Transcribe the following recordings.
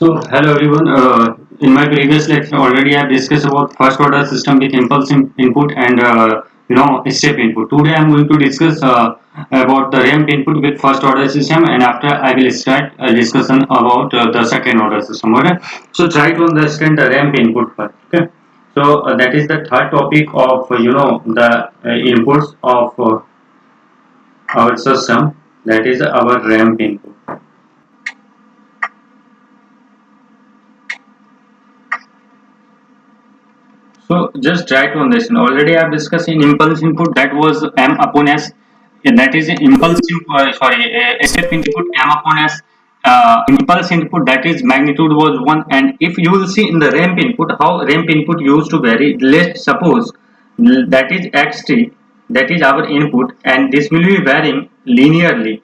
Hello everyone. In my previous lecture, already I have discussed about first order system with impulse input and step input. Today I am going to discuss about the ramp input with first order system, and after I will start a discussion about the second order system. Okay. So try to understand the ramp input first. Okay. That is the third topic of the inputs of our system. That is our ramp input. So just try to understand. Already I have discussed in impulse input that was m upon s. That is impulse step input m upon s. Impulse input that is magnitude was 1, and if you will see in the ramp input how ramp input used to vary. Let's suppose that is xt, that is our input, and this will be varying linearly.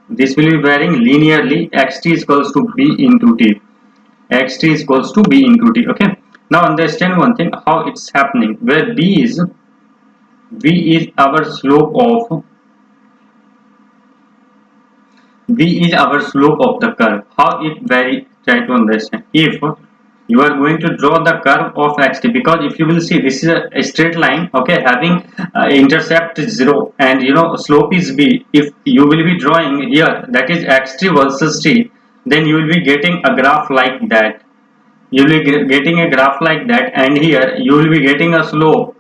This will be varying linearly. Xt is equals to b into t. Xt is equals to b into t. Okay. Now understand one thing how it's happening. Where b is our slope of the curve. How it varies? Try to understand. If you are going to draw the curve of xt, because if you will see this is a straight line, okay, having intercept 0 and slope is b. If you will be drawing here, that is xt versus t, then you will be getting a graph like that. You will be getting a graph like that, and here you will be getting a slope,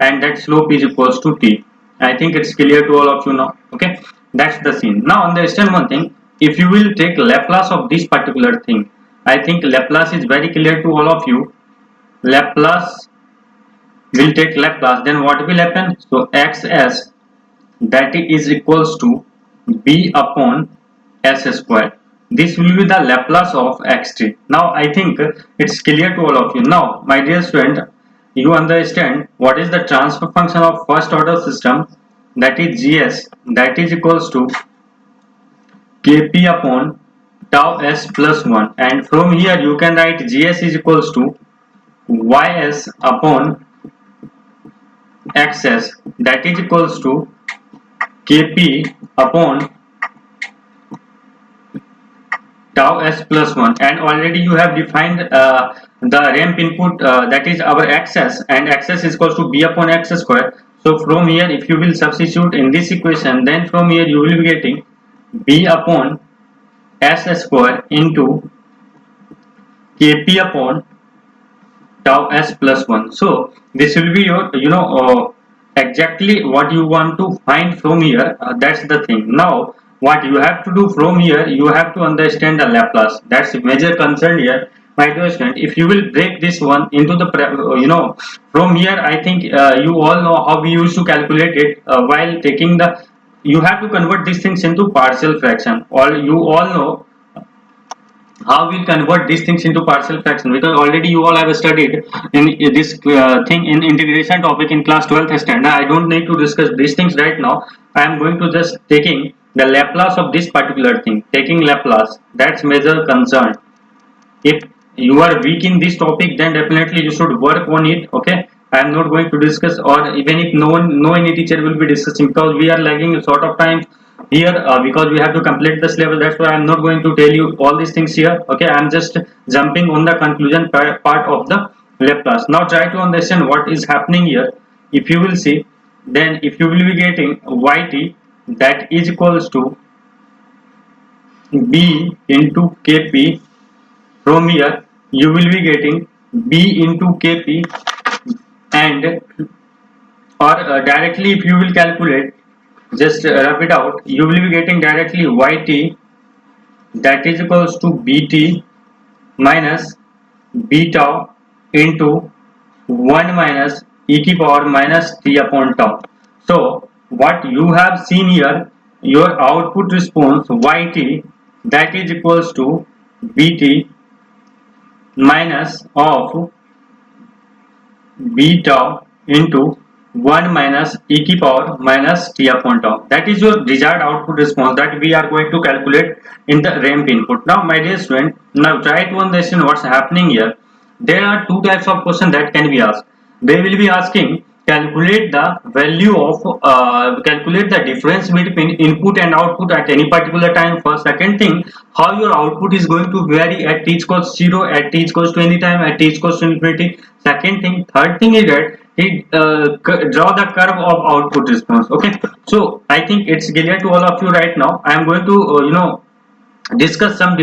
and that slope is equals to t. I think it's clear to all of you now. Okay, that's the scene. Now understand one thing. If you will take Laplace of this particular thing, I think Laplace is very clear to all of you. Laplace will take Laplace, then what will happen? So xs, that is equals to b upon s square. This will be the Laplace of xt. Now I think it's clear to all of you. Now my dear student, you understand what is the transfer function of first order system, that is gs, that is equals to kp upon tau s plus 1, and from here you can write gs is equals to ys upon xs, that is equals to kp upon tau s plus 1, and already you have defined the ramp input, that is our xs, and xs is equals to b upon x square. So from here if you will substitute in this equation, then from here you will be getting b upon s square into kp upon tau s plus 1. So this will be your exactly what you want to find from here. That's the thing. Now what you have to do from here, you have to understand the Laplace. That's a major concern here, my dear student. If you will break this one into the from here, I think you all know how we used to calculate it while taking the, you have to convert these things into partial fraction. All you all know how we convert these things into partial fraction, because already you all have studied in this thing in integration topic in class 12th standard. I don't need to discuss these things right now. I am going to just taking the Laplace of this particular thing, taking Laplace. That's major concern. If you are weak in this topic, then definitely you should work on it. Okay, I am not going to discuss, or even if no any teacher will be discussing, because we are lagging a sort of time here, because we have to complete the syllabus. That's why I am not going to tell you all these things here. Okay, I am just jumping on the conclusion part of the Laplace. Now try to understand what is happening here. If you will see, then if you will be getting yt, that is equals to b into kp. From here you will be getting b into kp, and or directly if you will calculate, just rub it out, you will be getting directly yt, that is equals to bt minus b tau into 1 minus e to power minus t upon tau. So what you have seen here, your output response yt, that is equals to bt minus of b tau into 1 minus e to power minus t upon tau. That is your desired output response that we are going to calculate in the ramp input. Now my dear student, now try to understand what's happening here. There are two types of questions that can be asked. They will be asking calculate the value of calculate the difference between input and output at any particular time. For second thing, how your output is going to vary at t equals 0, at t equals to any time, at t equals to infinity. Second thing. Third thing is that it draw the curve of output response. Okay, so I think it's clear to all of you right now. I am going to discuss some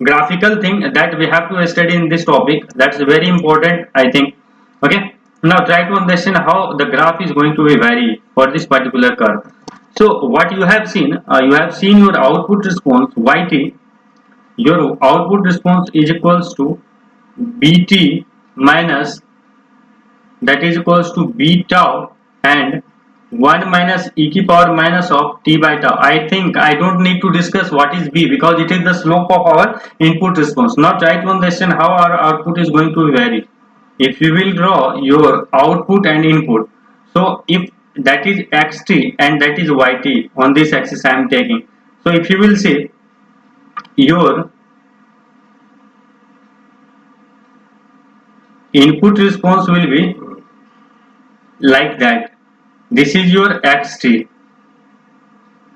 graphical thing that we have to study in this topic. That's very important, I think. Okay, now try to understand how the graph is going to be vary for this particular curve. So what you have seen your output response yt. Your output response is equals to bt minus, that is equals to b tau, and 1 minus e की power minus of t by tau. I think I don't need to discuss what is b because it is the slope of our input response. Now try to understand how our output is going to vary. If you will draw your output and input, so if that is xt and that is yt, on this axis I am taking. So if you will see your input response will be like that. This is your xt.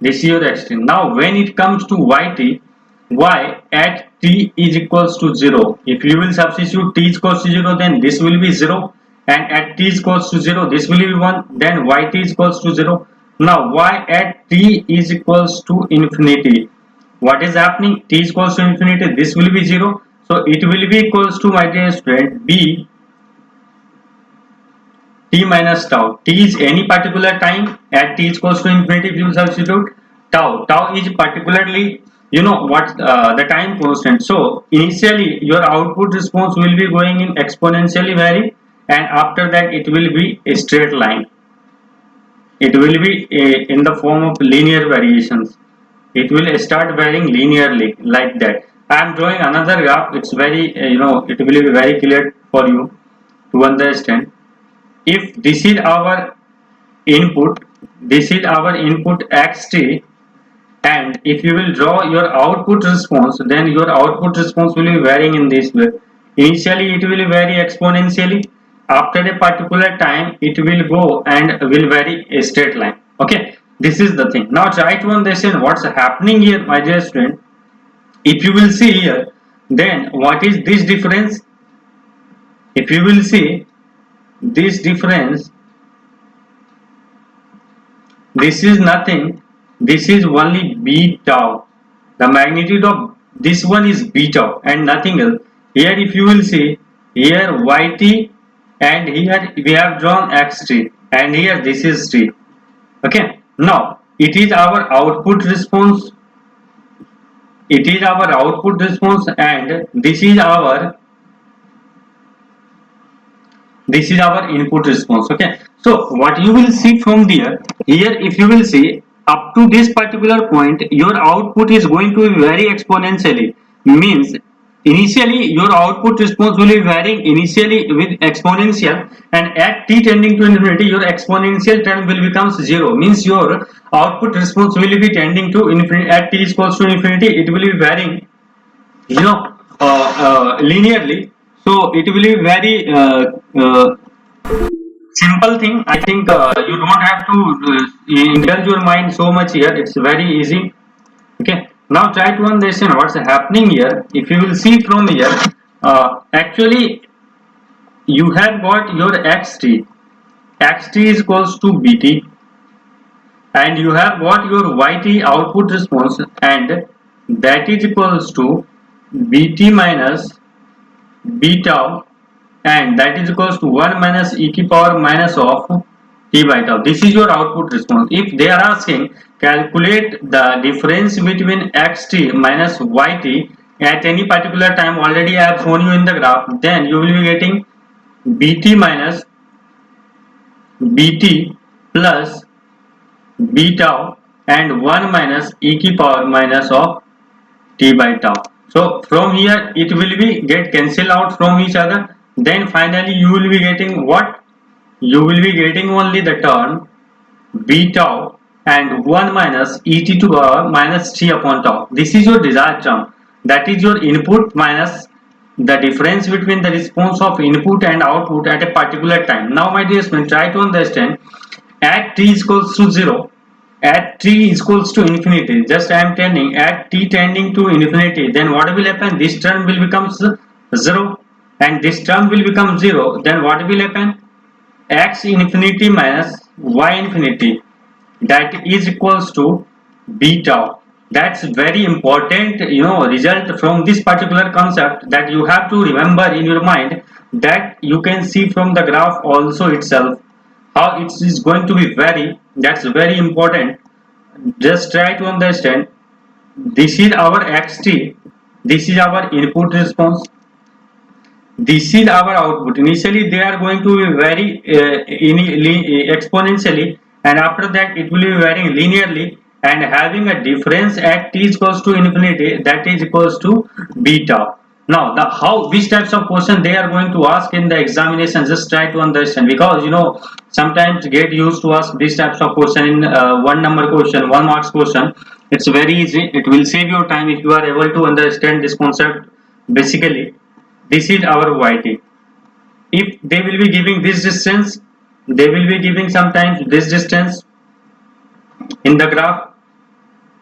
This is your xt. Now when it comes to yt, y at t is equals to 0. If you will substitute t is equals to 0, then this will be 0, and at t is equals to 0, this will be 1, then yt is equals to 0. Now y at t is equals to infinity. What is happening? T is equals to infinity, this will be 0. So it will be equals to, my dear student, b t minus tau. T is any particular time at t is equals to infinity. If you substitute tau is particularly, you know what, the time constant. So initially your output response will be going in exponentially vary, and after that it will be a straight line. It will be in the form of linear variations. It will start varying linearly like that. I am drawing another graph. It's very it will be very clear for you to understand. If this is our input, this is our input xt, and if you will draw your output response, then your output response will be varying in this way. Initially it will vary exponentially. After a particular time it will go and will vary a straight line. Okay, this is the thing. Now try to understand what's happening here, my dear student. If you will see here, then what is this difference? If you will see this difference, this is nothing, this is only b tau. The magnitude of this one is b tau and nothing else. Here if you will see, here yt, and here we have drawn xt, and here this is t. Okay, now it is our output response, it is our output response, and this is our input response. Okay, so what you will see from there, here if you will see up to this particular point, your output is going to be very exponentially. Means initially your output response will be varying initially with exponential, and at t tending to infinity your exponential term will become 0. Means your output response will be tending to infinity. At t is equals to infinity it will be varying, you know, linearly. So it will be very simple thing. I think you don't have to indulge your mind so much here. It's very easy. Okay, now try to understand what's happening here. If you will see from here, actually you have got your xt is equals to bt, and you have got your yt output response, and that is equals to bt minus b tau, and that is equals to 1 minus e की power minus of t by tau. This is your output response. If they are asking calculate the difference between xt minus yt at any particular time, already I have shown you in the graph, then you will be getting bt minus bt plus b tau and 1 minus e की power minus of t by tau. So from here it will be get cancel out from each other. Then finally you will be getting what? You will be getting only the term b tau and 1 minus e t to power minus t upon tau. This is your desired term. That is your input minus the difference between the response of input and output at a particular time. Now my dear student, try to understand. At t is equals to 0, at t is equals to infinity, just I am telling, at t tending to infinity, then what will happen? This term will become 0 and this term will become 0. Then what will happen? X infinity minus y infinity, that is equals to beta. That's very important, result from this particular concept, that you have to remember in your mind, that you can see from the graph also itself how it is going to be very, that's very important. Just try to understand. This is our xt, this is our input response, this is our output. Initially they are going to be very exponentially, and after that it will be varying linearly and having a difference at t is equals to infinity, that is equals to beta. Now the how, which types of question they are going to ask in the examination, just try to understand, because sometimes get used to ask these types of question in one number question, one marks question. It's very easy, it will save your time if you are able to understand this concept. Basically, this is our yt. If they will be giving this distance, they will be giving sometimes this distance in the graph,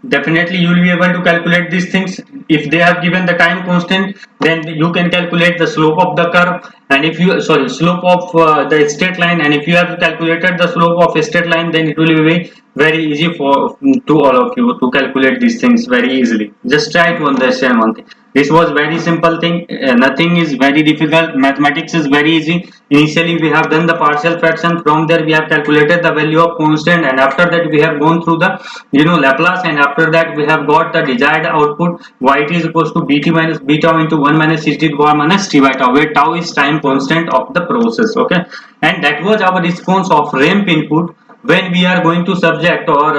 definitely you will be able to calculate these things. If they have given the time constant, then you can calculate the slope of the curve, and if you, sorry, slope of the straight line, and if you have calculated the slope of a straight line, then it will be very easy for to all of you to calculate these things very easily. Just try to understand one thing. This was very simple thing, nothing is very difficult. Mathematics is very easy. Initially we have done the partial fraction, from there we have calculated the value of constant, and after that we have gone through the Laplace, and after that we have got the desired output. Yt is equals to bt minus beta into 1 minus e to the power minus t by tau, where tau is time constant of the process. Okay, and that was our response of ramp input when we are going to subject, or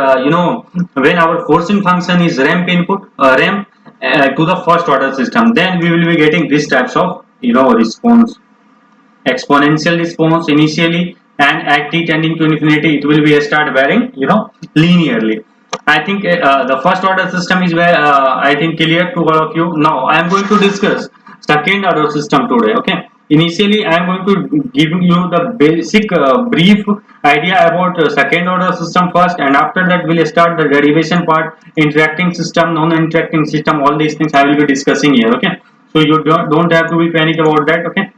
when our forcing function is ramp input, ramp to the first order system, then we will be getting these types of response. Exponential response initially, and at t tending to infinity it will be start varying linearly. I think the first order system is where I think clear to all of you. Now I am going to discuss second order system today. Okay, initially I am going to give you the basic brief idea about second order system first, and after that we'll start the derivation part, interacting system, non-interacting system, all these things I will be discussing here. Okay, so you don't have to be panic about that. Okay,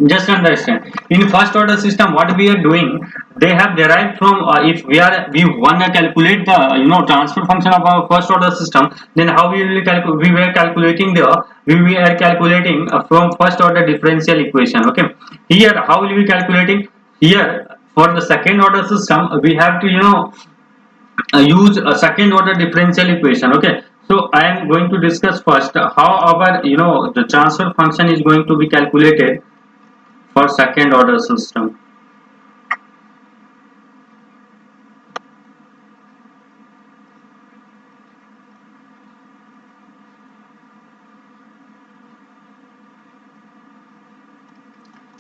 just understand, in first order system what we are doing, they have derived from, if we want to calculate the transfer function of our first order system, then how we will we were calculating the, we were calculating from first order differential equation. Okay, here how will we calculating? Here for the second order system we have to use a second order differential equation. Okay, so I am going to discuss first how our the transfer function is going to be calculated for second order system.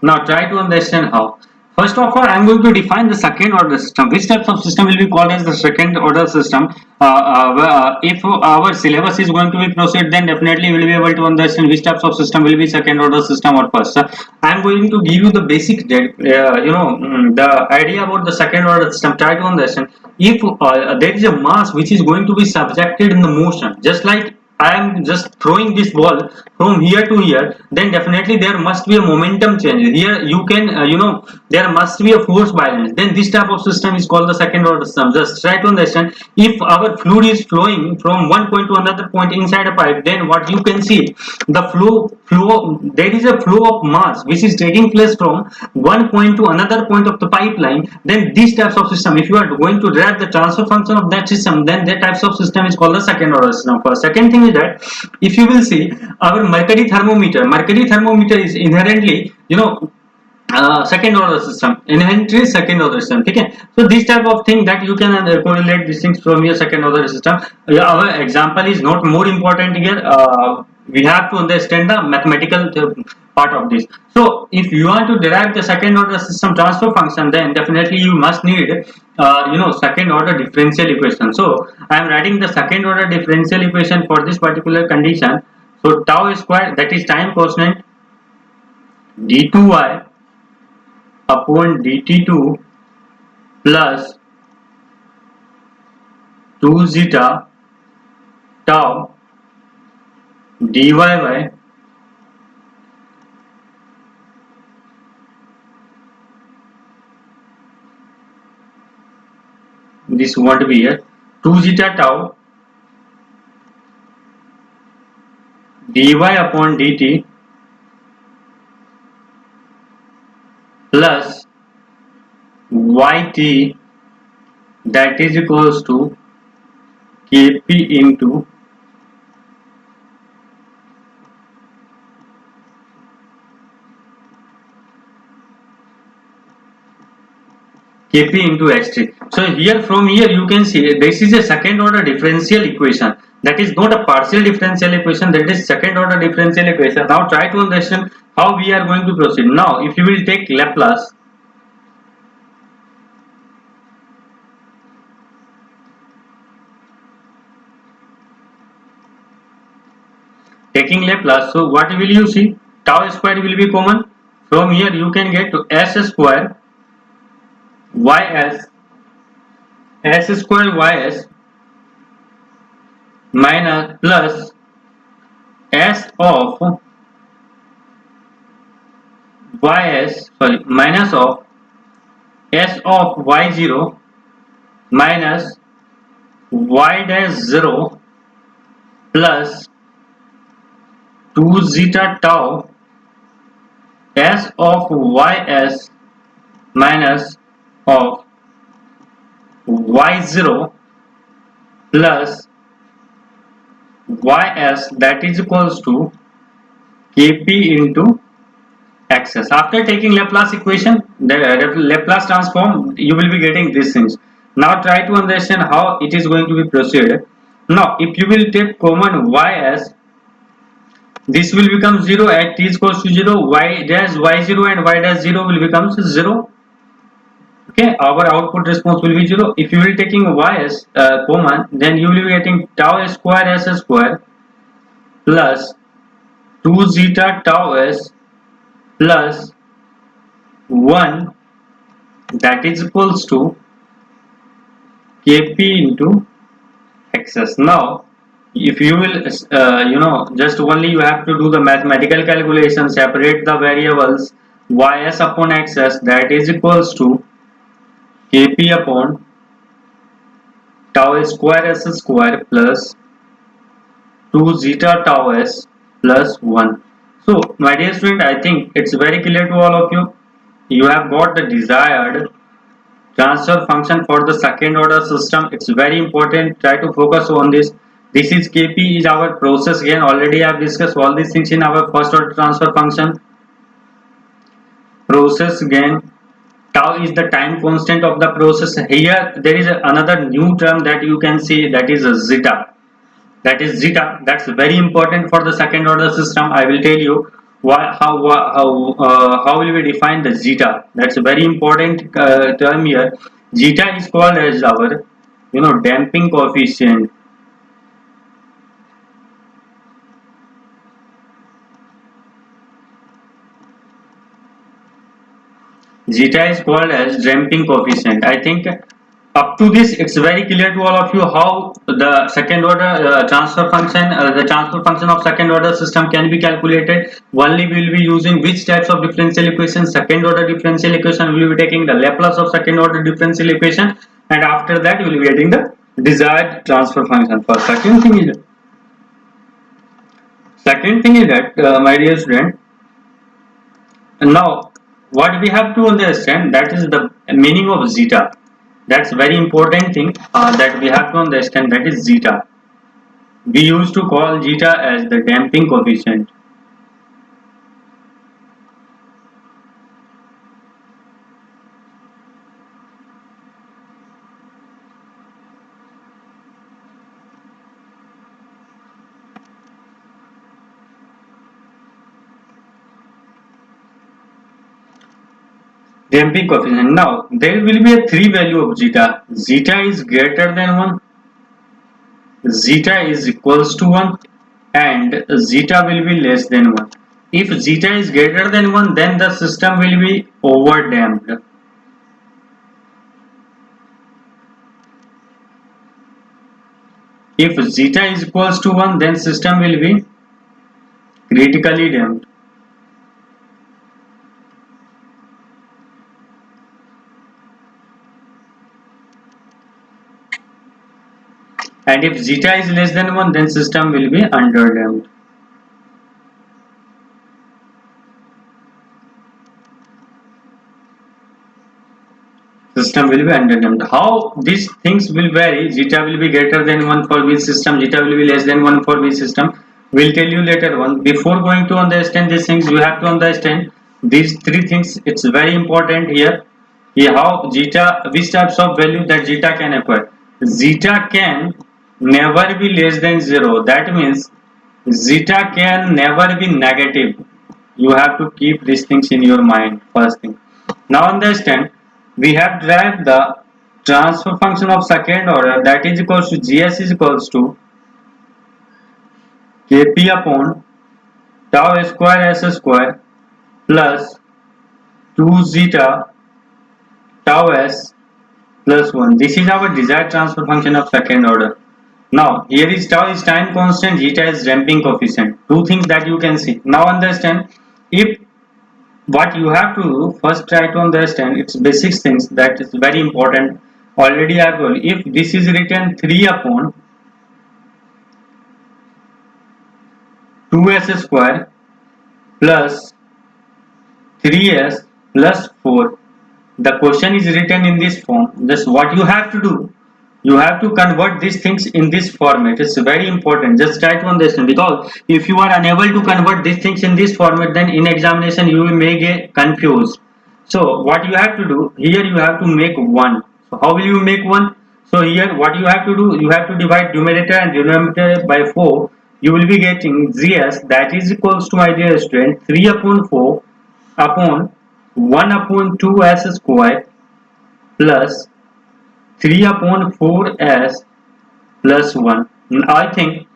Now try to understand how. First of all, I am going to define the second order system. Which types of system will be called as the second order system? If our syllabus is going to be proceed, then definitely we will be able to understand which types of system will be second order system or first. I am going to give you the basic, the idea about the second order system. Try to understand. If there is a mass which is going to be subjected in the motion, just like I am just throwing this ball from here to here, then definitely there must be a momentum change. Here you can, there must be a force balance. Then this type of system is called the second order system. Just try to understand, if our fluid is flowing from one point to another point inside a pipe, then what you can see, the there is a flow of mass which is taking place from one point to another point of the pipeline. Then these types of system, if you are going to derive the transfer function of that system, then that types of system is called the second order system. First, second thing is that if you will see our mercury thermometer is inherently second order system, inherently second order system. Okay, so this type of thing that you can correlate these things from your second order system. Our example is not more important here. We have to understand the mathematical part of this. So if you want to derive the second order system transfer function, then definitely you must need second order differential equation. So I am writing the second order differential equation for this particular condition. So tau square, that is time constant, d2y upon dt2 plus 2 zeta tau dyy, this won't be here, 2 zeta tau dy upon dt plus yt, that is equals to kp into xt. So here, from here you can see this is a second order differential equation, that is not a partial differential equation, that is second order differential equation. Now try to understand how we are going to proceed. Now if you will take Laplace, taking Laplace, so what will you see? Tau square will be common. From here you can get to s square ys, s square ys minus plus s of ys, sorry, minus of s of y0 minus y dash 0 plus 2 zeta tau s of ys minus of y0 plus ys, that is equals to kp into xs. After taking Laplace equation, the Laplace transform, you will be getting these things. Now try to understand how it is going to be proceeded. Now if you will take common ys, this will become 0 at t is equals to 0, y dash y0 and y dash 0 will become 0. Okay, our output response will be 0. If you will taking ys common, then you will be getting tau square s square plus 2 zeta tau s plus 1, that is equals to kp into xs. Now if you will just only you have to do the mathematical calculation, separate the variables ys upon xs, that is equals to kp upon tau square s square plus 2 zeta tau s plus 1. So my dear student, I think it's very clear to all of you. You have got the desired transfer function for the second order system. It's very important, try to focus on this. This is kp is our process gain. Already I have discussed all these things in our first order transfer function. Process gain, tau is the time constant of the process. Here there is another new term that you can see, that is zeta. That's very important for the second order system. I will tell you how will we define the zeta. That's a very important term here. Zeta is called as our damping coefficient. Zeta is called as damping coefficient. I think up to this it's very clear to all of you how the second order the transfer function of second order system can be calculated. Only we will be using which types of differential equation? Second order differential equation. We will be taking the Laplace of second order differential equation, and after that we will be getting the desired transfer function. For second thing is that my dear student, now what we have to understand, that is the meaning of zeta. That's very important thing that we have to understand, that is zeta. We used to call zeta as the damping coefficient. Damping coefficient. Now there will be a 3 value of zeta. Zeta is greater than 1. Zeta is equals to 1. and zeta will be less than 1. If zeta is greater than 1, then the system will be overdamped. If zeta is equals to 1, then system will be critically damped. And if zeta is less than 1, then system will be underdamped. System will be underdamped. How these things will vary? Zeta will be greater than 1 for which system, zeta will be less than 1 for which system. We'll tell you later on. Before going to understand these things, you have to understand these three things. It's very important here. Here how zeta, which types of value that zeta can acquire. Zeta can never be less than 0. That means zeta can never be negative. You have to keep these things in your mind. First thing. Now understand, we have derived the transfer function of second order, that is equals to gs is equals to kp upon tau square s square plus 2 zeta tau s plus 1. This is our desired transfer function of second order. Now here is tau is time constant, zeta is damping coefficient. Two things that you can see. Now understand, if what you have to do, first try to understand its basic things, that is very important. Already I told, if this is written 3 upon 2s square plus 3s plus 4, the question is written in this form. Just what you have to do, you have to convert these things in this format. It's very important. Just try to understand, because if you are unable to convert these things in this format, then in examination you may get confused. So what you have to do here, you have to make 1. So how will you make 1? So here what you have to do, you have to divide numerator and denominator by 4. You will be getting gs, that is equals to, my dear student, 3 upon 4 upon 1 upon 2s square plus 3 upon 4s plus 1. I think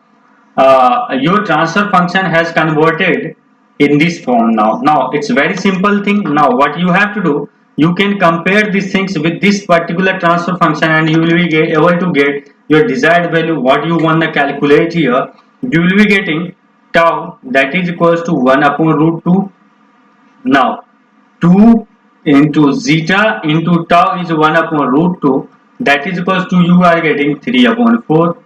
your transfer function has converted in this form now. Now it's very simple thing. Now what you have to do, you can compare these things with this particular transfer function and you will be able to get your desired value. What you want to calculate here, you will be getting tau, that is equals to 1 upon root 2. Now 2 into zeta into tau is 1 upon root 2, that is equals to, you are getting 3 upon 4.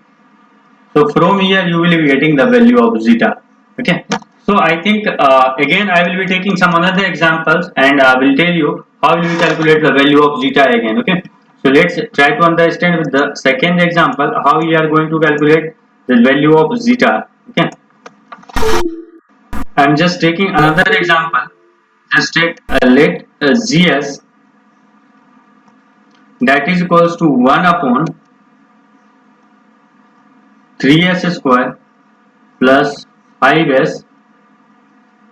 So from here you will be getting the value of zeta. Okay. So I think again I will be taking some another examples and I will tell you how will we calculate the value of zeta again. Okay. So let's try to understand with the second example how we are going to calculate the value of zeta. Okay. I am just taking another example. Just take let gs, that is equals to 1 upon 3s square plus 5s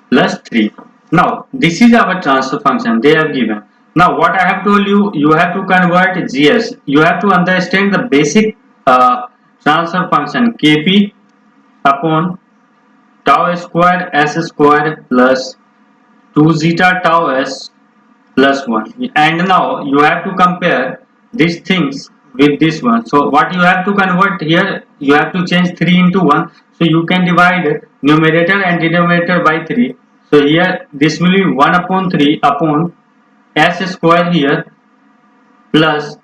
plus 3. Now this is our transfer function they have given. Now what I have told you, you have to convert gs. You have to understand the basic transfer function kp upon tau square s square plus 2 zeta tau s plus 1. And now you have to compare these things with this one. So what you have to convert here, you have to change 3 into 1. So you can divide numerator and denominator by 3. So here this will be 1 upon 3 upon s square here plus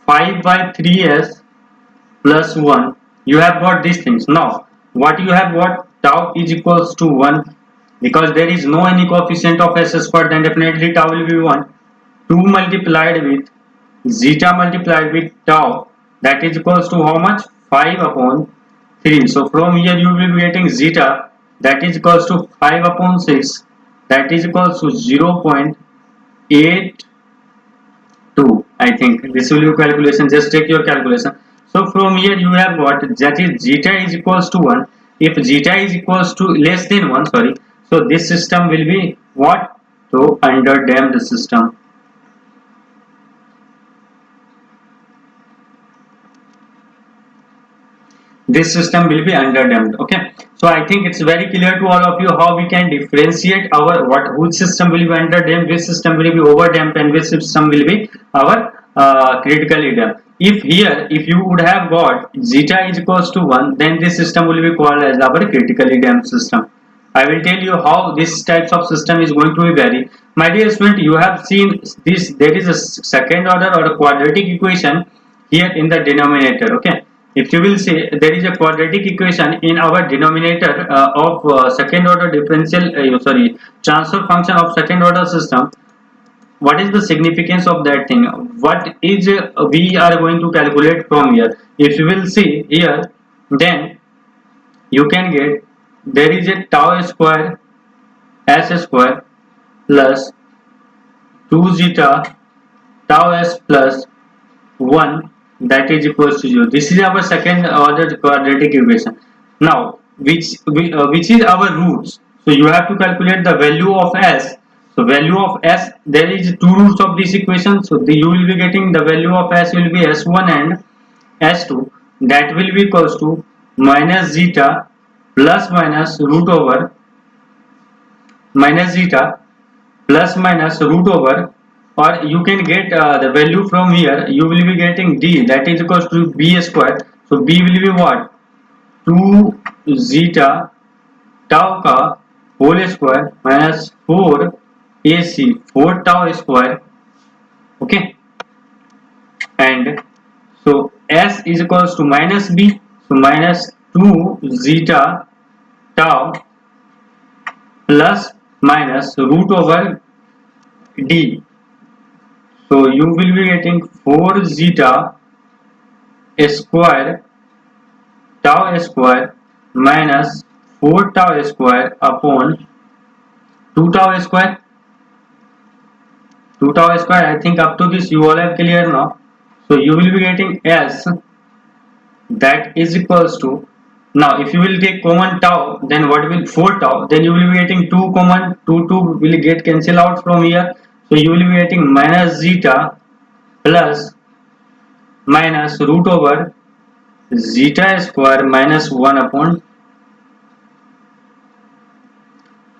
5 by 3s plus 1. You have got these things. Now what you have got, tau is equals to 1, because there is no any coefficient of s square, then definitely tau will be 1. 2 multiplied with zeta multiplied with tau, that is equals to how much, 5 upon 3. So from here you will be getting zeta, that is equals to 5 upon 6, that is equals to 0.82. I think this will be calculation. Just take your calculation. So from here you have got, that is zeta is equals to 1. If zeta is equals to less than 1, sorry, so this system will be what? So underdamped system. this system will be underdamped. Okay, so I think it's very clear to all of you how we can differentiate our which system will be underdamped, which system will be overdamped, and which system will be our critically damped. If here, if you would have got zeta is equals to 1, then this system will be called as our critically damped system. I will tell you how this types of system is going to be vary. My dear student, you have seen this, there is a second order or a quadratic equation here in the denominator. Okay, if you will see, there is a quadratic equation in our denominator of second order differential sorry, transfer function of second order system. What is the significance of that thing? What is we are going to calculate from here? If you will see here, then you can get, there is a tau square s square plus 2 zeta tau s plus 1, that is equals to 0. This is our second order quadratic equation. Now which is our roots? So you have to calculate the value of s. So value of s, there is two roots of this equation, so you will be getting the value of s will be s1 and s2, that will be equals to minus zeta plus minus root over minus zeta plus minus root over, or you can get the value from here. You will be getting d, that is equals to b square. So b will be what, 2 zeta tau ka whole square minus 4 ac 4 tau square. Okay, and so s is equals to minus b, so minus 2 zeta tau plus minus root over d. So you will be getting 4 zeta square tau square minus 4 tau square upon 2 tau square. 2 tau square, I think up to this you all have clear now. So you will be getting s, that is equals to, now if you will take common tau, then what will 4 tau, then you will be getting 2 common, 2 will get cancel out from here. So you will be getting minus zeta plus minus root over zeta square minus 1 upon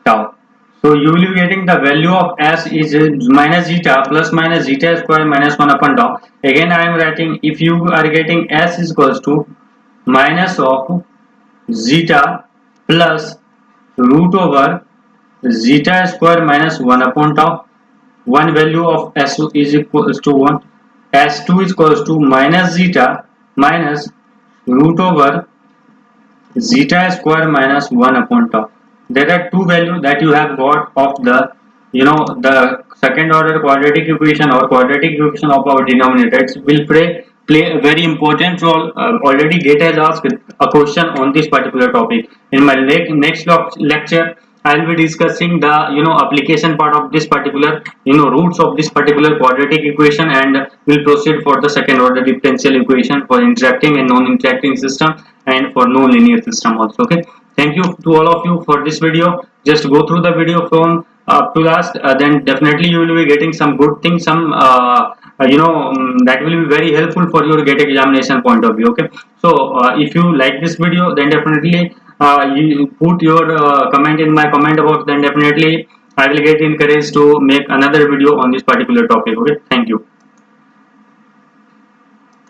tau. So you will be getting the value of s is minus zeta plus minus zeta square minus 1 upon tau. Again I am writing, if you are getting s is equals to minus of zeta plus root over zeta square minus 1 upon tau. One value of s is equals to 1, s2 is equals to minus zeta minus root over zeta square minus 1 upon tau. There are two values that you have got of the, the second order quadratic equation or quadratic equation of our denominator. It will play a very important role. Already GATE has asked a question on this particular topic. In my next lecture, I will be discussing the application part of this particular roots of this particular quadratic equation, and will proceed for the second order differential equation for interacting and non-interacting system, and for non-linear system also. Okay, thank you to all of you for this video. Just go through the video from up to last, then definitely you will be getting some good things, some that will be very helpful for your GATE examination point of view. Okay, so if you like this video, then definitely you put your comment in my comment box, then definitely I will get encouraged to make another video on this particular topic. Okay, thank you.